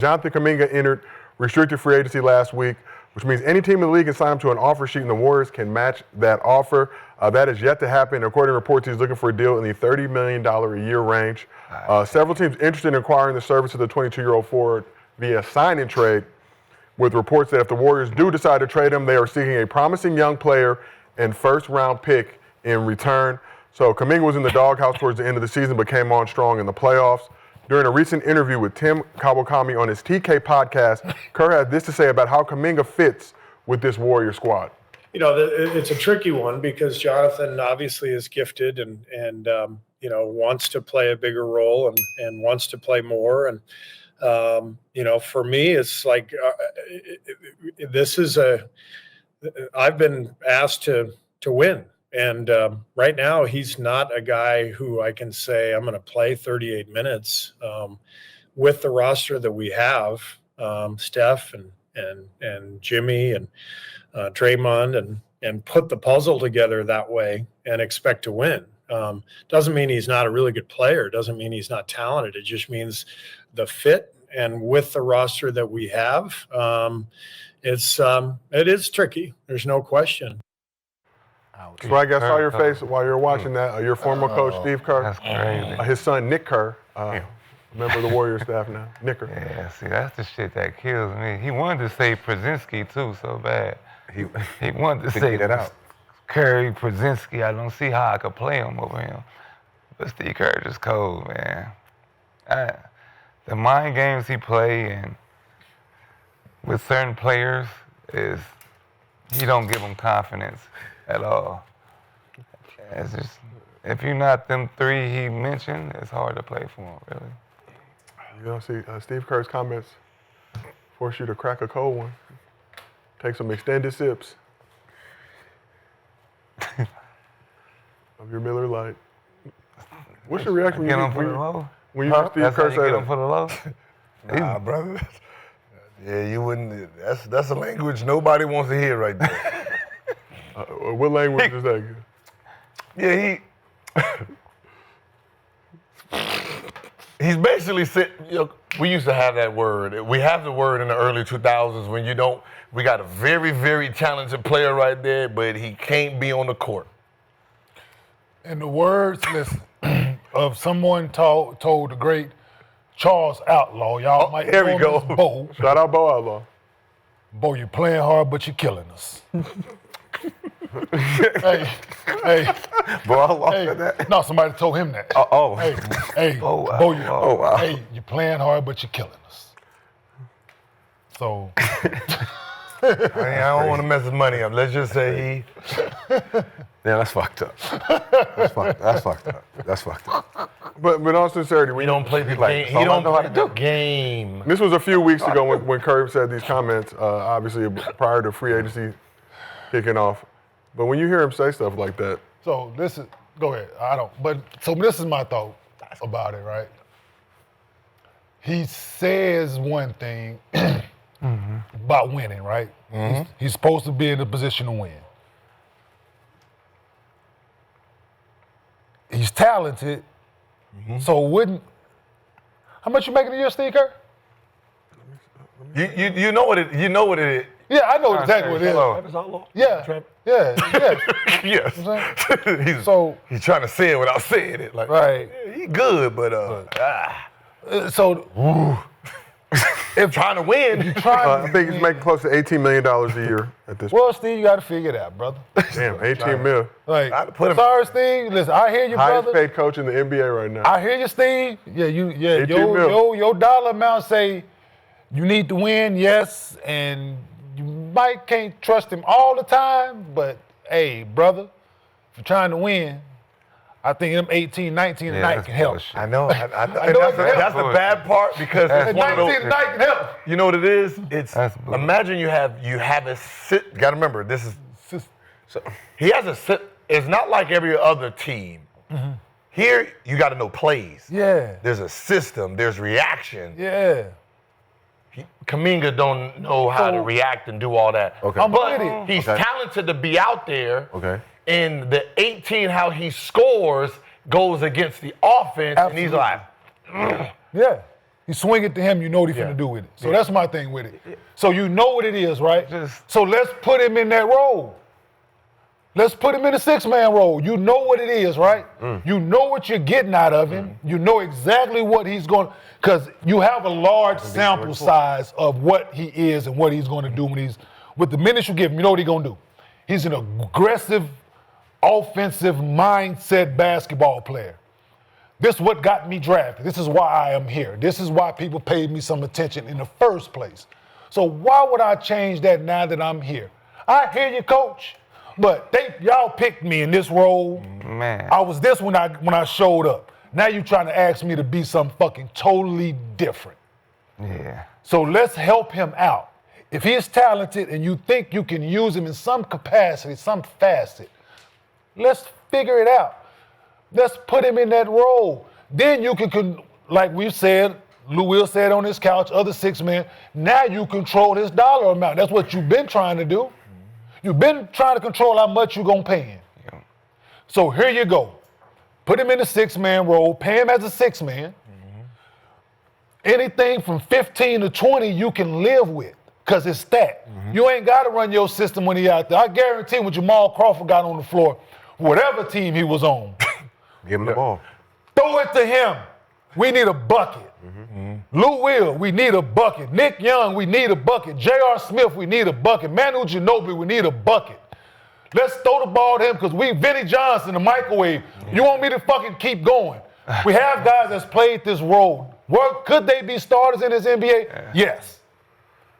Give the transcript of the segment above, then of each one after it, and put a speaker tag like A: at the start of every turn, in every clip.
A: Jonathan Kuminga entered restricted free agency last week, which means any team in the league can sign him to an offer sheet and the Warriors can match that offer. That is yet to happen. According to reports, he's looking for a deal in the $30 million a year range. Several teams interested in acquiring the service of the 22-year-old forward via sign and trade, with reports that if the Warriors do decide to trade him, they are seeking a promising young player and first-round pick in return. So Kuminga was in the doghouse towards the end of the season, but came on strong in the playoffs. During a recent interview with Tim Kawakami on his TK podcast, Kerr had this to say about how Kuminga fits with this Warrior squad.
B: You know, it's a tricky one because Jonathan obviously is gifted and you know, wants to play a bigger role and wants to play more. And, you know, for me, it's like I've been asked to win. And right now, he's not a guy who I can say I'm going to play 38 minutes with the roster that we have, Steph and Jimmy and Draymond, and put the puzzle together that way and expect to win. Doesn't mean he's not a really good player. Doesn't mean he's not talented. It just means the fit and with the roster that we have, it is tricky. There's no question.
A: Swag, I saw your face while you were watching that. Your former coach, Steve Kerr.
C: That's crazy.
A: His son, Nick Kerr, member of the Warriors staff now. Nick Kerr.
C: Yeah, see, that's the shit that kills me. He wanted to say Przinski, too, so bad. He wanted to say
D: that out.
C: Curry, Przinski. I don't see how I could play him over him. But Steve Kerr just cold, man. The mind games he play and with certain players is he don't give them confidence at all. It's just, if you're not them three he mentioned, it's hard to play for him, really.
A: You know, see, Steve Kerr's comments force you to crack a cold one. Take some extended sips of your Miller Lite. What's your reaction when you hear Steve Kerr say that?
C: For the low?
D: Nah, brother. Yeah, you wouldn't. That's a language nobody wants to hear right there.
A: What language is that?
D: Yeah, he's basically said, you know, we used to have that word. We have the word in the early 2000s when we got a very, very talented player right there, but he can't be on the court.
E: In the words, listen, of someone told the great Charles Outlaw, y'all might
D: here we
E: know
D: go.
E: this Bo.
A: Shout out Bo Outlaw.
E: Bo, you're playing hard, but you're killing us. hey.
D: Bo Outlaw said that?
E: No, somebody told him that.
D: Oh.
E: Hey, Bo, you're playing hard, but you're killing us. So.
D: I don't want to mess his money up. Let's just say
F: Yeah, that's fucked up. That's fucked up.
A: But in all sincerity,
D: we don't play the game. He don't know how to do game.
A: This was a few weeks ago when Kerr said these comments, obviously prior to free agency kicking off. But when you hear him say stuff like that.
E: So go ahead. So this is my thought about it, right? He says one thing about winning, right? Mm-hmm. He's supposed to be in a position to win. He's talented, so how much you making a year, Steve Kerr?
D: You know what it is.
E: Yeah, I know exactly what it is. Yeah.
D: Yes. He's trying to say it without saying it. Like,
E: right.
D: Yeah, he good, but if trying to win,
A: I think he's making close to $18 million a year at this point.
E: Well, Steve, you got to figure it out, brother.
A: Damn, 18 mil.
E: Like, sorry, Steve. Listen, I hear you, brother.
A: Highest paid coach in the NBA right now.
E: I hear you, Steve. Yeah, your dollar amount say you need to win, yes, and you might can't trust him all the time, but hey, brother, if you're trying to win, I think them 18, 19 a night can help.
D: I know. That's the bad part because it's one of those.
E: 19 a night can help.
D: You know what it is? Imagine you have a sit. You got to remember this is. So he has a sit. It's not like every other team. Mm-hmm. Here you got to know plays.
E: Yeah.
D: There's a system. There's reaction.
E: Yeah.
D: Kuminga don't know how to react and do all that.
F: Okay.
D: But he's talented to be out there.
F: Okay.
D: And the 18, how he scores, goes against the offense, and he's like,
E: yeah. He swing it to him, you know what he's finna do with it. So that's my thing with it. So you know what it is, right? So let's put him in that role. Let's put him in a 6-man role. You know what it is, right? You know what you're getting out of him. You know exactly what he's going to, because you have a large sample size of what he is and what he's going to do with the minutes you give him, you know what he's going to do. He's an aggressive, offensive mindset basketball player. This is what got me drafted. This is why I am here. This is why people paid me some attention in the first place. So why would I change that now that I'm here? I hear you, coach. But y'all picked me in this role.
C: Man.
E: I was this when I showed up. Now you trying to ask me to be something fucking totally different.
C: Yeah.
E: So let's help him out. If he is talented and you think you can use him in some capacity, some facet, let's figure it out. Let's put him in that role. Then you can like we said, Lou Will said on his couch, other 6 men, now you control his dollar amount. That's what you've been trying to do. You've been trying to control how much you're going to pay him. Yeah. So here you go. Put him in the 6-man role, pay him as a 6-man. Anything from 15 to 20 you can live with because it's that. You ain't got to run your system when he out there. I guarantee when Jamal Crawford got on the floor, whatever team he was on,
F: Give him the ball.
E: throw it to him. We need a bucket. Lou Will, we need a bucket. Nick Young, we need a bucket. J.R. Smith, we need a bucket. Manu Ginobili, we need a bucket. Let's throw the ball to him because Vinnie Johnson, the microwave. You want me to fucking keep going? We have guys that's played this role. Could they be starters in this NBA? Yes.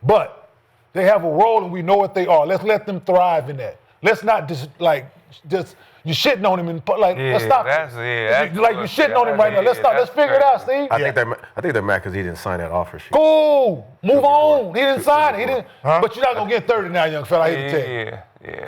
E: But they have a role and we know what they are. Let's let them thrive in that. Let's not just you shitting on him and let's stop.
C: That's
E: you shitting on him right now. Let's stop. Let's figure it out, Steve.
F: I think they're mad because he didn't sign that offer sheet.
E: Cool. Move on. He didn't sign it. He didn't. But you're not gonna get 30 now, young fella. I hate to tell you.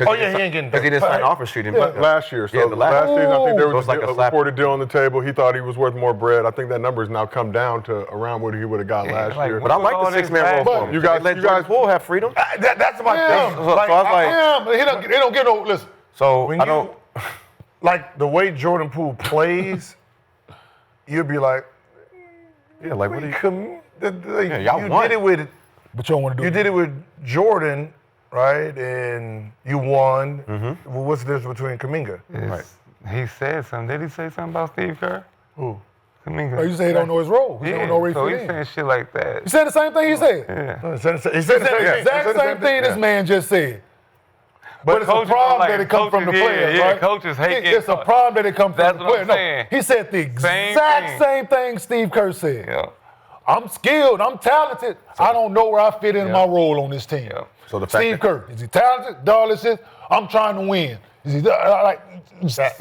D: Oh yeah, he ain't getting
F: because he didn't sign the offer sheet.
A: Last year. So last season, I think there was a reported deal on the table. He thought he was worth more bread. I think that number has now come down to around what he would have got last year.
F: But I like the 6-man role for him.
A: You guys
F: will have freedom.
D: That's my thing.
F: So I was like,
E: they don't get no listen.
F: So I don't
D: like the way Jordan Poole plays. You'd be like,
F: yeah, like what do you?
D: You did it with,
E: but you don't want to do.
D: You did it with Jordan, right? And you won. Well, what's the difference between Kuminga?
C: Right. He said something. Did he say something about Steve Kerr?
D: Who?
C: Kuminga.
E: Oh, you say he don't know his role. He don't know where
C: so
E: he
C: he's saying shit like that.
E: You said the same thing he said.
C: Yeah.
D: He said the
E: exact same thing this man just said. But it's a problem that it comes from the players, right?
C: Coaches hate
E: It's a problem that it comes from the players.
C: No,
E: he said the exact same thing Steve Kerr said.
C: Yeah.
E: I'm skilled. I'm talented. I don't know where I fit in my role on this team.
C: Yeah.
F: So the fact
E: Steve Kerr, is he talented? Darless is, I'm trying to win. Is he like?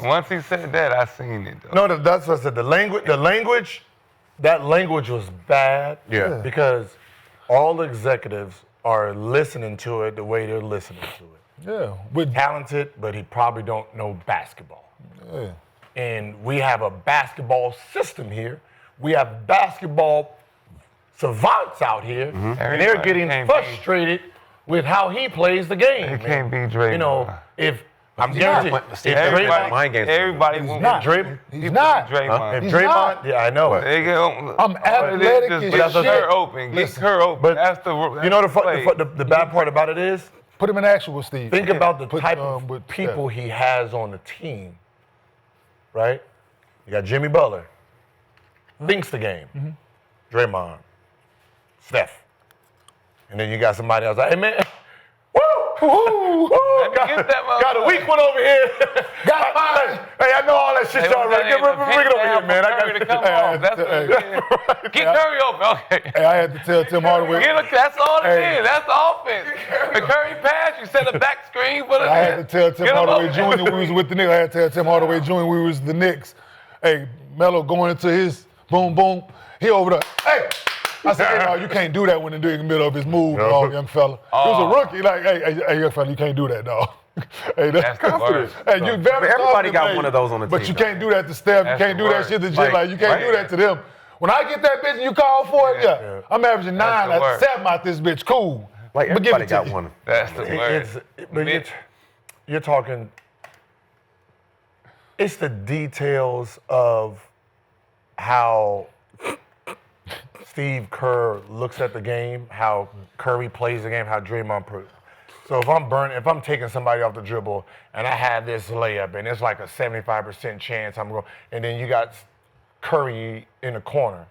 C: Once he said that, I seen it though.
D: No, that's what I said. The language, that language was bad.
F: Yeah.
D: Because all the executives are listening to it the way they're listening to it.
E: Yeah. With
D: Talented, but he probably don't know basketball.
E: Yeah.
D: And we have a basketball system here. We have basketball savants out here, and they're getting frustrated with how he plays the game.
C: It can't be Draymond.
D: You know, if I'm guaranteed,
C: everybody
E: he's not.
D: Draymond,
E: He's not.
C: Draymond.
D: if
E: He's
D: Draymond,
E: not.
D: yeah, I know.
E: I'm athletic
C: Just
E: as
C: get
E: shit.
C: her open. Get her open.
D: But
C: that's the.
D: you know the bad part about it is,
E: Put him in action with Steve.
D: think about the
E: Put,
D: type of people he has on the team, right? You got Jimmy Butler, thinks the game, Draymond, Steph, and then you got somebody else like, hey man, got a weak one over here.
E: Got mine.
D: Hey, I know all that shit y'all already. Bring it over here, man.
C: Curry to come off. That's what it is. Get Curry open. Okay.
E: Hey, I had to tell Tim Hardaway.
C: That's all it is. That's the offense. The Curry pass, you set a back screen for the.
E: I had to tell Tim Hardaway Jr. we was with the Knicks. I had to tell Tim Hardaway Jr. we was the Knicks. Hey, Melo going into his boom boom. He over there. Hey. I said, hey, no, you can't do that when they're in the middle of his move, young fella. He was a rookie. Like, hey, young fella, you can't do that, dog. Hey, that's
C: confident.
E: Hey, you very
F: everybody got one of those on the team.
E: But you can't do that to Steph. You can't do that shit to Jim. Like, you can't do that to them. When I get that bitch and you call for it, I'm averaging 9, like 7 out this bitch. Cool.
F: Like, everybody got one.
C: That's the word.
D: But you're talking, it's the details of how Steve Kerr looks at the game, how Curry plays the game, how Draymond plays. So if I'm taking somebody off the dribble and I have this layup and it's like a 75% chance I'm going, and then you got Curry in the corner,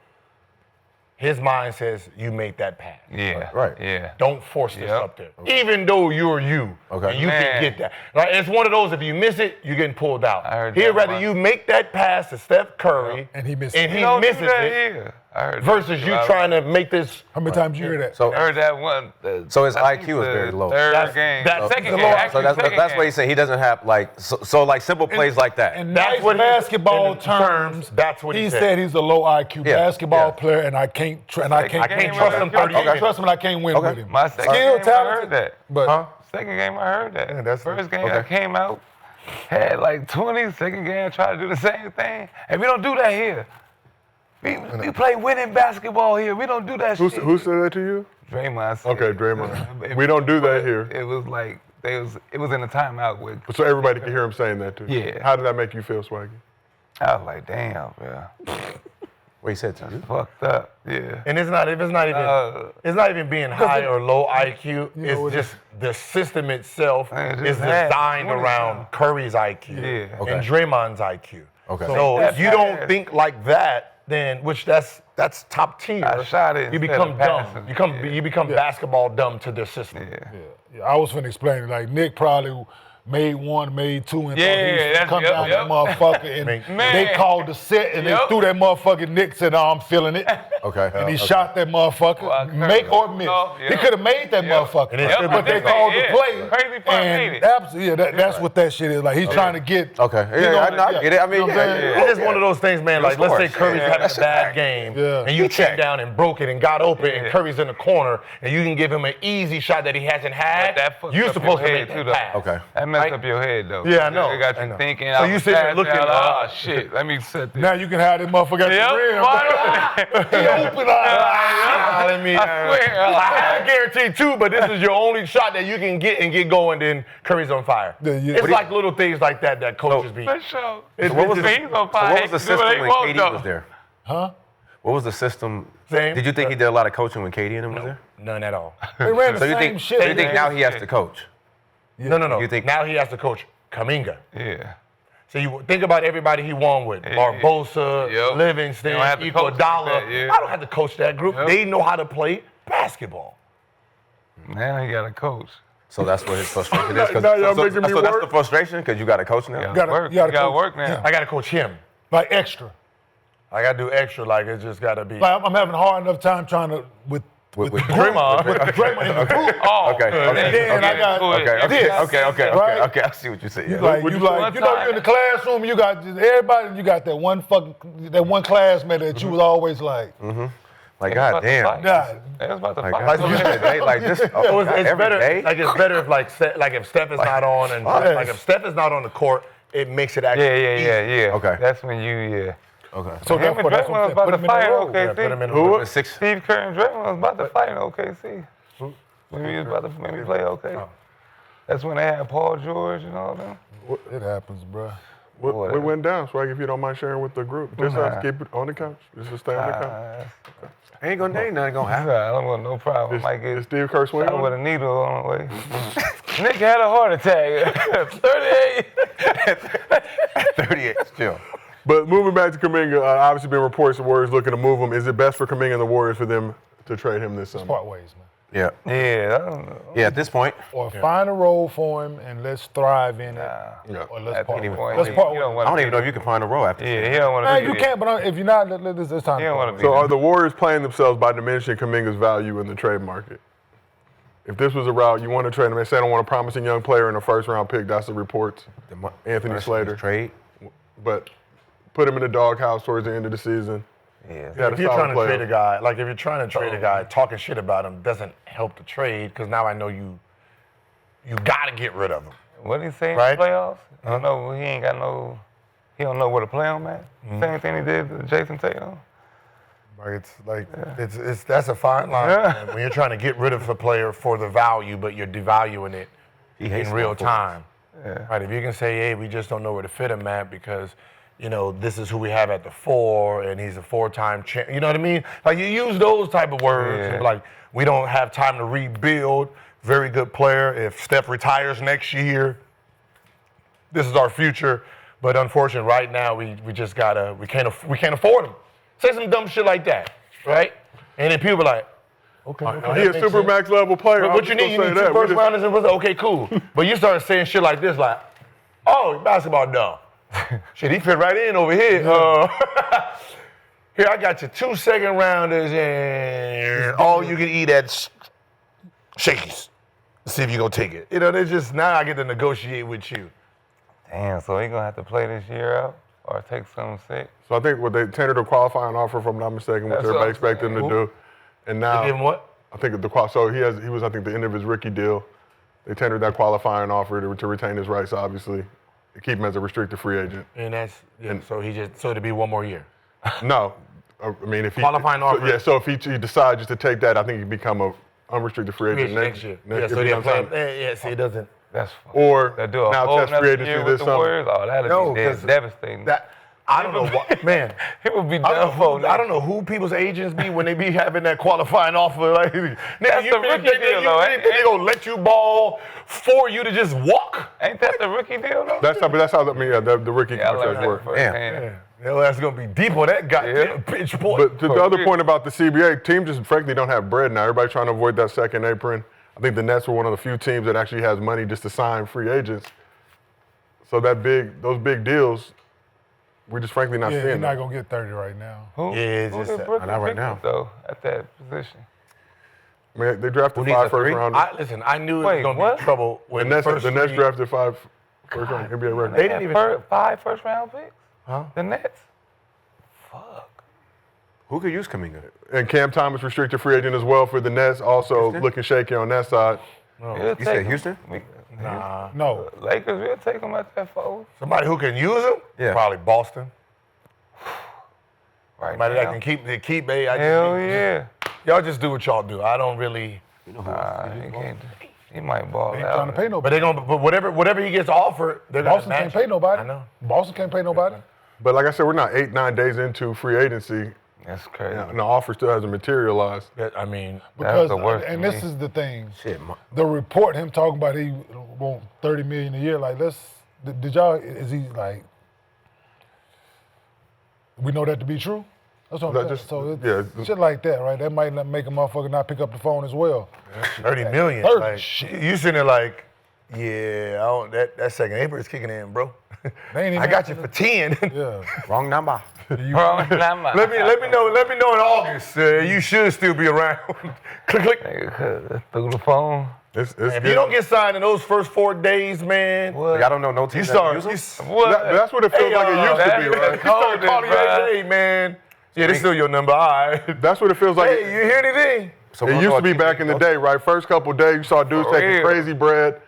D: his mind says, you make that pass.
C: Yeah.
F: Right.
C: Yeah.
D: Don't force this up there. Okay. Even though you're you.
F: Okay.
D: And you can get that. Right? It's one of those, if you miss it, you're getting pulled out.
C: I heard
D: He'd
C: that
D: rather
C: one.
D: you make that pass to Steph Curry
E: And he misses
D: and
E: it.
D: he
C: Don't do
D: misses
C: that
D: it
C: here. I heard
D: versus you trying to make this.
E: How many times you hear that?
F: So
C: I heard that one.
F: So his
C: I think
F: IQ is
C: the
F: very low.
C: Third game.
D: that's
C: Second
D: the
C: game.
D: low-
C: Actually,
F: So
C: second
F: that's
C: game.
F: what he's saying. He doesn't have like like simple plays like that.
E: In
D: That's
E: nice
D: what he-
E: basketball
D: in the
E: terms,
D: that's what he said.
E: said he's a low IQ
F: Yeah,
E: basketball
F: yeah.
E: player, and I can't
C: Second
D: I can't
C: game,
D: trust
C: I
D: him
C: heard
D: 30
C: that.
E: I trust him, and I can't win with him.
C: My second
E: Still
C: game, I
E: talented,
C: heard that.
E: but
C: Second game, I heard that.
D: Yeah, that's-
C: First game,
F: okay.
C: I came out, had like 20. Second game, I tried to do the same thing. And we don't do that here. We play winning basketball here. We don't do that shit.
A: Who said that to you?
C: Draymond said.
A: Okay, Draymond. We don't do that here.
C: It was like, it was in the timeout with,
A: So everybody can hear him saying that too.
C: Yeah.
A: How did that make you feel, Swaggy?
C: I was like, damn, bro.
F: What he said to you?
C: Fucked up, yeah.
D: And it's not even being high or low IQ. It's just the system itself
C: Man,
D: is
C: just had
D: designed
C: 20
D: around
C: something.
D: Curry's IQ
C: Yeah.
F: Okay.
D: and Draymond's IQ.
F: Okay.
D: So
C: That
D: if you don't
C: pass.
D: think like that, then that's top tier.
C: I shot it
D: You
C: instead
D: become
C: of
D: dumb.
C: passing.
D: You become basketball dumb to the system.
C: Yeah.
E: I was finna explain it. Like Nick probably made one, made two, and
C: Yeah,
E: thought he was
C: that's-
E: finna come
C: yep,
E: down
C: yep.
E: that motherfucker. And
C: Man.
E: they called the set, and
C: Yep.
E: they threw that motherfucker. Nick said, "No, I'm feeling it."
F: Okay.
E: And he shot that motherfucker,
C: Well,
E: make or miss.
C: no,
E: He
C: yep.
E: could have made that
D: And
E: motherfucker,
D: it should
E: but
D: be
E: they
D: made.
E: called the
C: Yeah.
E: play.
C: Crazy part made it.
E: Absolutely, that's what that shit is. Like he's trying to get.
F: Okay.
E: you know,
F: I get it. I mean,
E: you know what I'm saying?
D: It's just one of those things, man. Like, let's say
F: course.
D: Curry's
F: Yeah.
D: having
F: That's
D: a bad
F: fact.
D: game,
E: Yeah.
D: and you
F: He
D: came
F: checked.
D: down and broke it and got open,
C: Yeah.
D: and Curry's in the corner, and you can give him an easy shot that he hasn't had.
C: But that fucked
D: You're
C: up
D: supposed
C: your
D: to
C: head
D: make
C: too,
D: that
C: though.
D: pass.
F: Okay.
C: That messed
D: Right?
C: up your head, though.
D: Yeah, I know.
C: It got
D: I
C: you
D: know.
C: thinking.
D: So you sitting there looking,
C: oh, shit, let me set this.
E: Now you can have this motherfucker at
C: Yep,
E: the rim.
C: right.
E: He open
D: I mean,
C: I swear.
D: I guarantee too, but this is your only shot that you can get and get going, then Curry's on fire.
E: Yeah, yeah.
D: It's like little things like that coaches be.
C: For sure.
D: It's-
F: What was
D: it's
F: the,
D: just-
C: He's on fire.
F: what was the
C: He can do what
F: system
C: he
F: when
C: want,
F: KD
C: though.
F: was there?
E: Huh?
F: What was the system?
D: Same.
F: Did you think he did a lot of coaching when KD and him was there?
D: None at all.
E: They ran the
F: So you
E: same
F: think?
E: shit.
F: So you think
E: man.
F: now he has to coach?
D: No.
F: You think-
D: now he has to coach Kuminga.
C: Yeah.
D: So you think about everybody he won with: Barbosa,
C: Yep.
D: Livingston,
C: You don't have to coach like
D: Iguodala.
C: that, yeah.
D: I don't have to coach that group.
C: Yep.
D: They know how to play basketball.
C: Now he got a coach.
F: So that's what his frustration is. 'cause-
A: Now y'all
F: so
A: making me
F: that's
A: work.
F: the frustration because you got a coach now.
C: You
E: gotta-
C: work.
E: you gotta
C: You gotta
E: coach.
C: work now.
D: I got to coach him.
E: Like extra.
D: I got to do extra. Like it's just got to be.
E: Like I'm having a hard enough time trying to with
F: With
D: Draymond.
E: Draymond in the group.
C: Oh,
F: Okay, okay,
E: And then I got
F: okay.
E: Right?
F: Okay, I see what you said.
E: You
F: Yeah.
E: like
A: What
E: you
A: you
E: like
C: one
E: you know you're in the classroom. You got just everybody. You got that one classmate that you was always like,
F: Like, God damn.
E: nah.
C: They was about to
F: Like,
C: fight.
F: God, you said they like this
D: So it's
F: every
D: better.
F: day?
D: Like it's better if if Steph is not on and
E: Yes.
D: like if Steph is not on the court, it makes it actually.
C: Yeah.
F: Okay.
C: That's when you,
F: Okay.
E: So
C: Him and
E: therefore, that's
C: Draymond
E: what
C: was
E: I'm
C: about
E: saying.
C: to
E: Put him in
C: fight
E: that role.
C: OKC.
D: Put him in the
A: Who?
D: room.
F: Six.
C: Steve Kerr and Draymond was about to fight in OKC. When we was about to maybe play OK. That's when they had Paul George and all them.
E: It happens, bro.
A: What went down, Swag, if you don't mind sharing with the group? Just have to keep it on the couch. Just to stay on the couch.
F: Ain't gonna ain't nothing gonna happen.
C: I don't want no problem. I might
A: Is
C: get
A: Steve Kerr swing
C: shot with
A: on?
C: a needle on the way. Nick had a heart attack. 38.
F: 38 still.
A: But moving back to Kuminga, obviously been reports the Warriors looking to move him. Is it best for Kuminga and the Warriors for them to trade him this summer?
E: Part ways, man.
F: Yeah.
C: Yeah, I don't know.
F: Yeah, at this point.
E: Or find a role for him and let's thrive in it.
A: Yeah.
E: Or let's
C: At
E: part
C: any
E: ways.
C: point,
E: Let's
C: he
E: part
C: don't
E: ways.
F: I
C: want
F: don't even know if you can find a role after this.
C: Yeah, he don't want to
E: Man,
C: be
E: you
C: there.
E: can't, but if you're not, it's time
C: He
E: to
C: don't
E: part
C: want
E: ways.
C: to be
A: So
C: there.
A: are the Warriors playing themselves by diminishing Kuminga's value in the trade market? If this was a route you want to trade him, they say I don't want a promising young player in a first-round pick. That's the reports. Anthony Slater.
F: Trade.
A: But put him in the doghouse towards the end of the season.
C: Yeah.
A: Got a
D: If you're
A: solid
D: trying to
A: player.
D: trade a guy, like if you're trying to trade a guy, talking shit about him doesn't help the trade because now I know you got to get rid of him.
C: What did he say
D: Right?
C: in the playoffs? I don't know. He don't know where to play him at. Same thing he did to Jason Tatum.
D: It's that's a fine line man, when you're trying to get rid of a player for the value, but you're devaluing it
F: He hates
D: in real
F: that for
D: time.
C: Yeah.
D: Right? If you can say, hey, we just don't know where to fit him at because this is who we have at the 4, and he's a 4-time champ. You know what I mean? Like, you use those type of words.
C: Yeah.
D: Like, we don't have time to rebuild. Very good player. If Steph retires next year, this is our future. But unfortunately, right now, we just gotta, we can't afford him. Say some dumb shit like that, right? And then people are like, okay.
A: He's a super max level player.
D: What you need? You need 2 first rounders and okay, cool. But you start saying shit like this, like, oh, basketball dumb. Shit, he fit right in over here. Here, I got you 2 second rounders and all you can eat at Shakey's. See if you gonna take it. They just, now I get to negotiate with you.
C: Damn, so he gonna have to play this year out or take something sick?
A: So I think what they tendered a qualifying offer, if I'm not mistaken, which
C: That's
A: everybody
C: what I'm
A: expected him to
C: saying.
A: do. And now
D: They give him what?
A: I think so he was, I think, the end of his rookie deal. They tendered that qualifying offer to retain his rights, obviously, to keep him as a restricted free agent.
D: And that's, so to be 1 more year.
A: No, I mean, if he
D: Qualifying offer.
A: So if he decides just to take that, I think he'd become a unrestricted free agent
D: Next year.
A: Next,
D: Yeah, so
A: you know what I'm saying?
D: it doesn't.
C: That's
A: Or
C: they do a
A: now
C: whole
A: test free
C: nother
A: agency
C: year
A: this
C: with the
A: summer.
C: Warriors. Oh, that'd
D: No,
C: be
D: 'cause
C: devastating.
D: I don't know what, man.
C: It would be
D: I
C: done for.
D: don't know who people's agents be when they be having that qualifying offer. Like, nigga,
C: That's
D: you
C: the
D: think
C: rookie deal, though.
D: they gonna let you ball for you to just walk?
C: Ain't that the rookie deal though?
A: That's how the rookie
C: Yeah, I learned
A: contracts
C: that
A: work.
C: firsthand.
D: Your ass gonna be deep on that goddamn pitch point.
A: But to the
C: For
A: other
C: real.
A: point about the CBA, teams just frankly don't have bread now. Everybody's trying to avoid that second apron. I think the Nets were one of the few teams that actually has money just to sign free agents. So those big deals, we're just frankly not
E: Yeah, you're
A: seeing
E: not
A: them.
E: gonna get 30 right now.
C: Who?
D: Yeah, it's
C: Who
D: just
C: did Brooklyn
F: not right
C: pick
F: now.
C: up, though at that position?
A: I mean, they drafted
D: needs
A: 5
D: a
A: first
D: 3?
A: rounders.
D: I knew it
C: Wait,
D: was gonna
C: what?
D: be trouble
A: The
D: when
A: Nets,
D: first
A: the Nets
D: three-
A: drafted 5 first round NBA records.
D: They didn't even.
C: 5 first round picks.
D: Huh?
C: The Nets. Fuck.
F: Who could use Kuminga?
A: And Cam Thomas restricted free agent as well for the Nets, also
F: Houston?
A: looking shaky on that side.
C: We'll
F: You
C: take
F: said
C: him.
F: Houston?
E: No.
C: Lakers, we'll take him at that 4.
D: Somebody who can use them?
F: Yeah.
D: Probably Boston.
C: Right
D: Somebody
C: now.
D: that can keep me.
C: Hell yeah.
D: Y'all just do what y'all do. I don't really.
C: He can't. He might ball
E: Ain't
C: out.
E: trying to pay
D: But
E: nobody.
D: they gonna. But whatever he gets offered, they're gonna
E: Boston
D: match
E: can't pay
D: it.
E: nobody.
D: I know.
E: Boston can't pay nobody.
A: But like I said, we're not 8-9 days into free agency,
C: That's crazy.
A: and the offer still hasn't materialized.
D: I mean,
E: Because
C: the worst
E: and
C: to
E: this
C: me.
E: is the thing.
F: Shit,
E: The report, him talking about he want $30 million a year. Like, did y'all? Is he like? We know that to be true. That's what I'm saying. So it's shit like that, right? That might not make a motherfucker not pick up the phone as well.
D: 30 million.
E: 30,
D: Like,
E: shit.
D: you sitting there like, yeah, I don't, that second apron is kicking in, bro.
E: They ain't even
D: I got you for 10.
E: Yeah.
F: wrong number.
C: Wrong number.
D: Let me know in August. You should still be around. Click, click.
C: Through the phone.
A: It's
D: If you don't get signed in those first 4 days, man,
F: Like, I don't know no team
D: you
F: that
D: start.
F: use
D: You,
F: him.
C: What?
A: that's what it feels like it used to be,
C: that-
A: right?
D: you start calling
C: Cold,
D: me, hey, man. Yeah, this still your number. All right.
A: That's what it feels like.
D: Hey, you hear anything?
F: So
A: It
F: we'll
A: used
F: know
A: to be
F: a team
A: back
F: that
A: in the
F: goes-
A: day, right? First couple days, you saw dudes
C: For
A: taking
C: real.
A: crazy bread.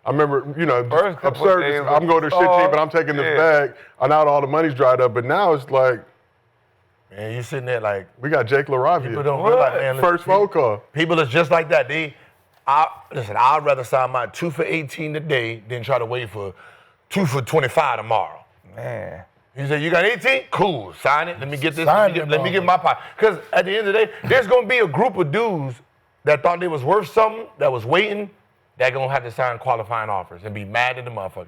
A: I remember, just
C: First couple
A: absurd.
C: days
A: I'm going to shit
C: was
A: team, but I'm taking this
C: yeah.
A: bag. I know all the money's dried up, but now it's like
D: Man, you sitting there like,
A: we got Jake
D: people
A: LaRavia.
D: don't realize, man.
A: First phone call.
D: People is just like that. Listen, I'd rather sign my 2 for 18 today than try to wait for 2 for 25 tomorrow.
C: Man.
D: You say, you got 18? Cool, sign it. Let me get this.
E: Sign
D: Let me get my pot. Because at the end of the day, there's going to be a group of dudes that thought they was worth something, that was waiting, that going to have to sign qualifying offers and be mad at the motherfucker.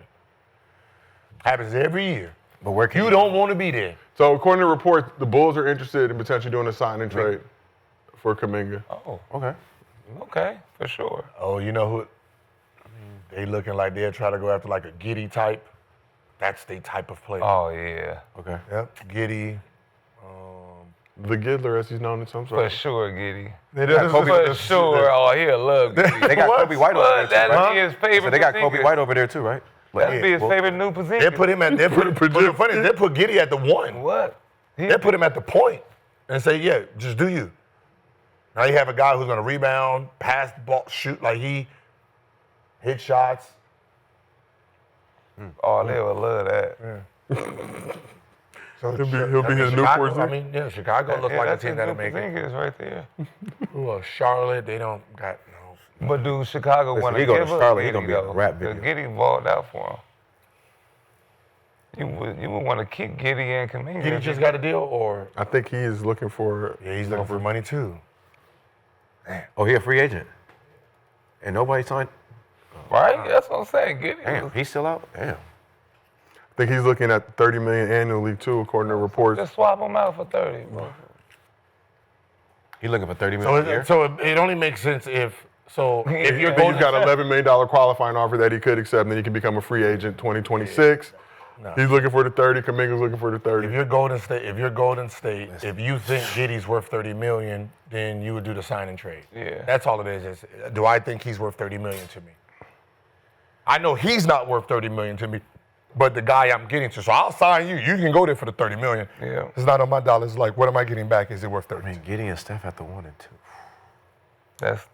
D: Happens every year.
F: But where can
D: You don't want to be there.
A: So according to reports, the Bulls are interested in potentially doing a sign and trade for Kuminga.
C: Oh,
F: Okay.
C: okay, for sure.
D: Oh, you know who? They looking like they'll try to go after like a Giddy type. That's the type of player.
C: Oh yeah,
F: Okay.
D: Yep, Giddy.
A: The Giddler, as he's known in some
C: for
A: sort.
C: sure, Giddy.
F: Kobe-
C: For sure. Oh, he'll love Giddy.
F: They got
D: What?
F: Kobe White over there too,
C: That'd
F: right?
C: be his
F: So
C: favorite.
F: they got Kobe
C: position.
F: White over there too, right?
C: That'd be his
F: Well,
C: favorite new position.
D: They put him at. They put. But the funny is, they put Giddy at the 1.
C: What?
D: They put him at the point and say, yeah, just do you. Now you have a guy who's going to rebound, pass the ball, shoot, like he hit shots.
C: Oh, they would love that.
D: So
A: He'll be his new
D: Chicago,
A: Porzingis.
D: I mean, yeah, Chicago looks
C: Yeah,
D: like a
C: that's
D: team
C: his
D: that'll
C: new
D: make it.
C: Porzingis right there.
D: Well, Charlotte, they don't got no.
C: But do Chicago
F: Listen,
C: want to
F: he go to
C: give up
F: Charlotte, he
C: Giddy,
F: gonna be on a
C: though?
F: rap
C: 'Cause
F: video.
C: Giddy balled out for him. You would want to keep Giddy and Kuminga.
D: Giddy just got a deal, or
A: I think he is looking for.
D: yeah, he's looking for money too.
F: Oh, he a free agent, and nobody signed.
C: Right? That's what I'm saying. Giddy.
F: Damn, he's still out. Damn.
A: I think he's looking at $30 million annually too, according to reports.
C: Just swap him out for 30, bro.
F: He looking for $30 million a year.
D: So it only makes sense if you're
A: Then
D: going
A: you've got an $11 million qualifying offer that he could accept, and then he can become a free agent 2026.
D: No.
A: He's looking for the 30. Kuminga's looking for the 30.
D: if you're Golden State, if you think Giddy's worth $30 million, then you would do the sign and trade.
C: Yeah.
D: That's all it is. Do I think he's worth $30 million to me? I know he's not worth $30 million to me, but the guy I'm getting to. So I'll sign you. You can go there for the $30 million.
C: Yeah.
D: It's not on my dollars. Like, what am I getting back? Is it worth 30?
F: I mean, Giddy and Steph at the 1 and 2.
D: That's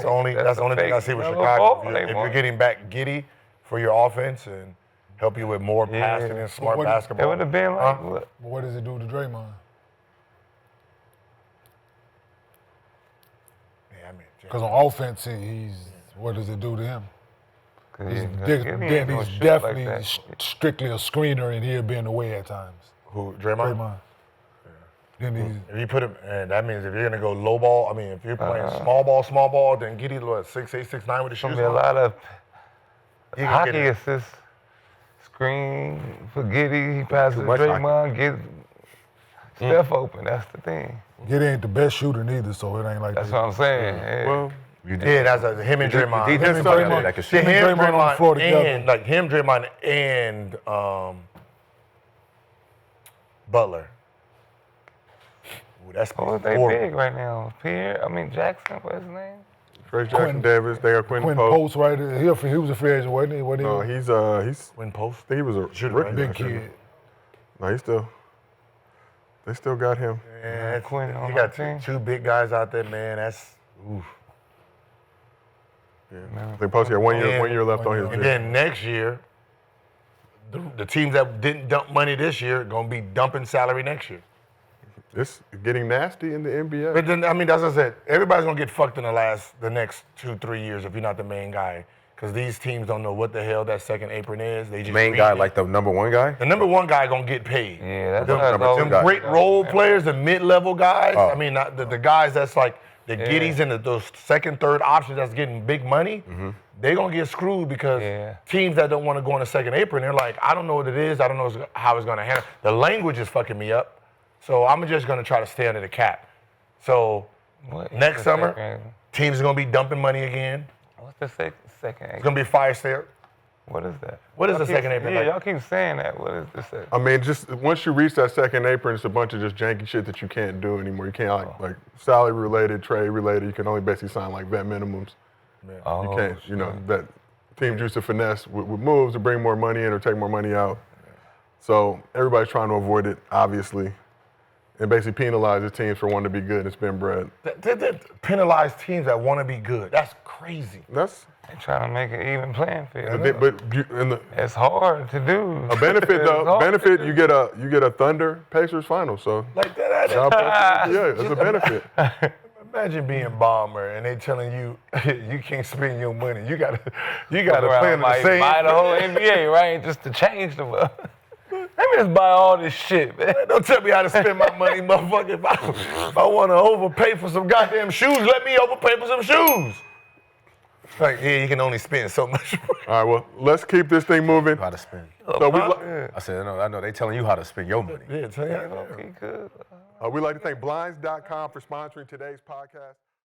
D: the only thing I see with Chicago. If you're getting back Giddy for your offense and help you with more passing and smart
E: It
D: basketball.
C: It would have been like, what?
E: What does it do to Draymond?
D: Yeah, I mean,
E: Because on offense, what does it do to him? He's definitely strictly a screener, and he'll be in the way at times.
D: who, Draymond?
E: Draymond. Then
D: If you put him, and that means if you're gonna go low ball, I mean, if you're playing small ball, then Giddy what 6'8", 6'9" with the shoes
C: Gonna be a
D: on.
C: lot of
D: He can
C: hockey
D: get it.
C: assists. Screen for Giddy, he passes
F: Too much
C: Draymond, get Steph open. That's the thing.
E: Giddy ain't the best shooter neither, so it ain't like
C: That's
E: that.
C: what I'm saying. Yeah.
A: Well,
D: Yeah, that's him and Draymond.
F: You did
E: Him and
F: something
E: Draymond.
F: that could
D: See,
F: shoot.
D: him,
E: Draymond on the floor together.
D: and like him, Draymond, and Butler. Ooh, that's
C: Who is they
D: horrible.
C: big right now? Jackson, what's his name?
A: Trace Jackson
E: Quinn-
A: Davis, they got Quinn
E: Quinn
A: Post.
E: Post right there. He was a free agent, wasn't he?
A: No, he's.
D: Win post.
A: I think he was a
D: Shooter,
A: rookie.
D: right?
E: Big
A: last year.
E: kid.
A: No, they still got him.
D: Yeah,
C: Quinn on
D: you
C: my
D: got
C: team.
D: two big guys out there, man. That's oof.
A: Yeah. I think Post had one year left on his
D: And
A: deal.
D: then next year, the teams that didn't dump money this year are gonna be dumping salary next year.
A: It's getting nasty in the NBA.
D: But then, I mean, that's what I said. Everybody's gonna get fucked in the next 2-3 years if you're not the main guy, because these teams don't know what the hell that second apron is. They just
F: Main
D: read
F: guy,
D: it.
F: like the number one guy?
D: The number one guy gonna get paid.
C: Yeah, that's
D: Them,
C: what I
F: number
C: thought.
F: two
D: them
F: guy.
D: great role players, the mid-level guys.
F: Oh.
D: I mean, not the guys that's like the Giddies and those second, third options that's getting big money. They gonna get screwed because teams that don't want to go on the second apron, they're like, I don't know what it is. I don't know how it's gonna handle. The language is fucking me up. So I'm just gonna try to stay under the cap. So
C: What is
D: next
C: the
D: summer,
C: second-
D: teams are gonna be dumping money again.
C: What's the second?
D: It's gonna be fire sale.
C: What is that?
D: What is
C: Y'all
D: the
C: keep-
D: second apron
C: Yeah,
D: like?
C: y'all keep saying that. What is the second?
A: I mean, just once you reach that second apron, it's a bunch of just janky shit that you can't do anymore. You can't like salary related, trade related. You can only basically sign like vet minimums.
C: Oh,
A: You can't, that teams used to finesse with moves to bring more money in or take more money out. So everybody's trying to avoid it, obviously, and basically penalize the teams for wanting to be good and spend bread.
D: They penalize teams that want to be good. That's crazy.
A: That's
C: They trying to make an even playing field. It's hard to do.
A: A benefit though, you get a Thunder Pacers final. So
D: Like that.
A: yeah, it's a benefit.
D: Imagine being Bomber and they telling you you can't spend your money. You gotta play
C: Around,
D: in the
C: like,
D: same.
C: buy the whole NBA, right? Just to change the world. Let me just buy all this shit, man.
D: Don't tell me how to spend my money, motherfucker. If I want to overpay for some goddamn shoes, let me overpay for some shoes. Like, yeah, you can only spend so much.
A: All right, well, let's keep this thing moving.
F: How to spend.
A: So
F: I said, I know. They telling you how to spend your money.
D: Yeah, tell you.
C: Okay, good.
A: we'd like to thank Blinds.com for sponsoring today's podcast.